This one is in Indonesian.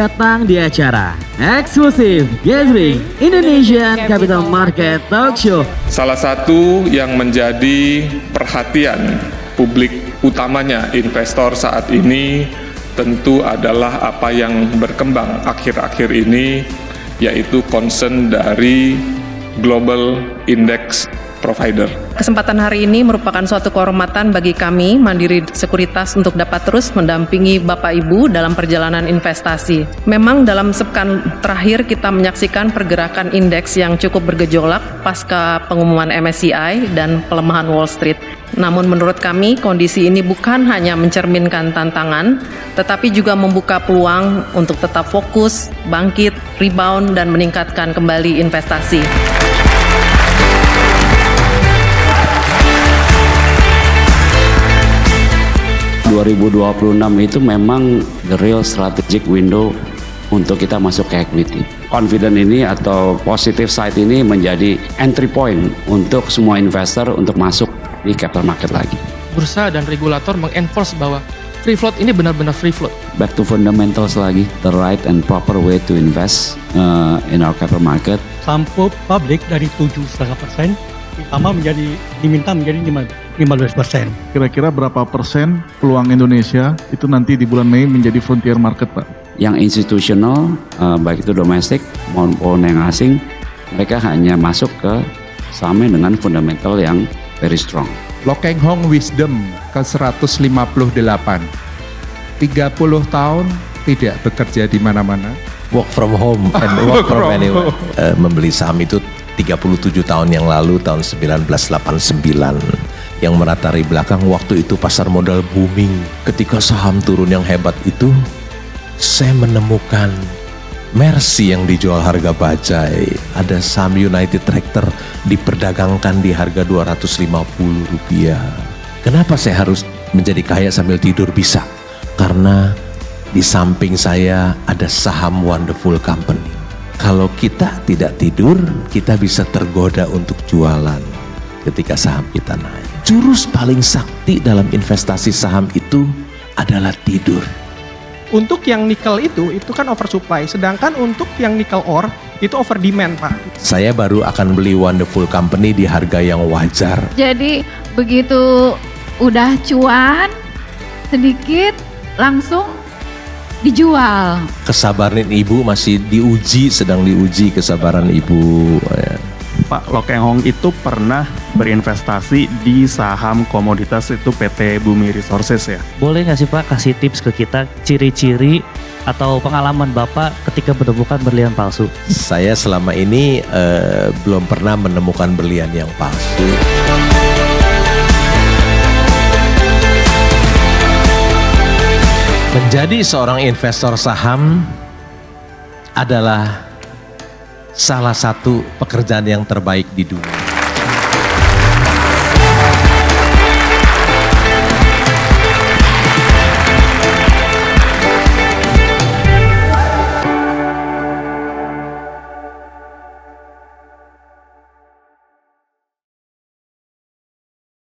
datang di acara eksklusif Gathering Indonesian Capital Market Talk Show. Salah satu yang menjadi perhatian publik utamanya investor saat ini tentu adalah apa yang berkembang akhir-akhir ini, yaitu concern dari global index provider. Kesempatan hari ini merupakan suatu kehormatan bagi kami, Mandiri Sekuritas, untuk dapat terus mendampingi Bapak Ibu dalam perjalanan investasi. Memang dalam sepekan terakhir kita menyaksikan pergerakan indeks yang cukup bergejolak pasca pengumuman MSCI dan pelemahan Wall Street. Namun menurut kami kondisi ini bukan hanya mencerminkan tantangan, tetapi juga membuka peluang untuk tetap fokus, bangkit, rebound, dan meningkatkan kembali investasi. itu memang the real strategic window untuk kita masuk ke equity. Confident ini atau positive side ini menjadi entry point untuk semua investor untuk masuk di capital market lagi. Bursa dan regulator mengenforce bahwa free float ini benar-benar free float. Back to fundamentals lagi, the right and proper way to invest in our capital market. Sampo publik dari 7,5% diminta menjadi 15%. Kira-kira berapa persen peluang Indonesia itu nanti di bulan Mei menjadi frontier market, Pak? Yang institusional, baik itu domestik maupun yang asing, mereka hanya masuk ke saham dengan fundamental yang very strong. Loh Keng Hong Wisdom ke 158, 30 tahun tidak bekerja di mana-mana. Work from home and work from anywhere. Membeli saham itu 37 tahun yang lalu, tahun 1989. Yang meratari belakang waktu itu pasar modal booming. Ketika saham turun yang hebat itu, saya menemukan Mercy yang dijual harga bajai. Ada saham United Tractor diperdagangkan di harga Rp250. Kenapa saya harus menjadi kaya sambil tidur? Bisa. Karena di samping saya ada saham Wonderful Company. Kalau kita tidak tidur, kita bisa tergoda untuk jualan ketika saham kita naik. Jurus paling sakti dalam investasi saham itu adalah tidur. Untuk yang nikel itu kan oversupply, sedangkan untuk yang nikel ore itu over demand, Pak. Saya baru akan beli Wonderful Company di harga yang wajar. Jadi begitu udah cuan sedikit langsung dijual. Kesabaran ibu masih diuji, sedang diuji kesabaran ibu. Pak Loh Keng Hong itu pernah berinvestasi di saham komoditas itu PT Bumi Resources ya. Boleh nggak sih Pak kasih tips ke kita ciri-ciri atau pengalaman Bapak ketika menemukan berlian palsu? Saya selama ini belum pernah menemukan berlian yang palsu. Menjadi seorang investor saham adalah salah satu pekerjaan yang terbaik di dunia.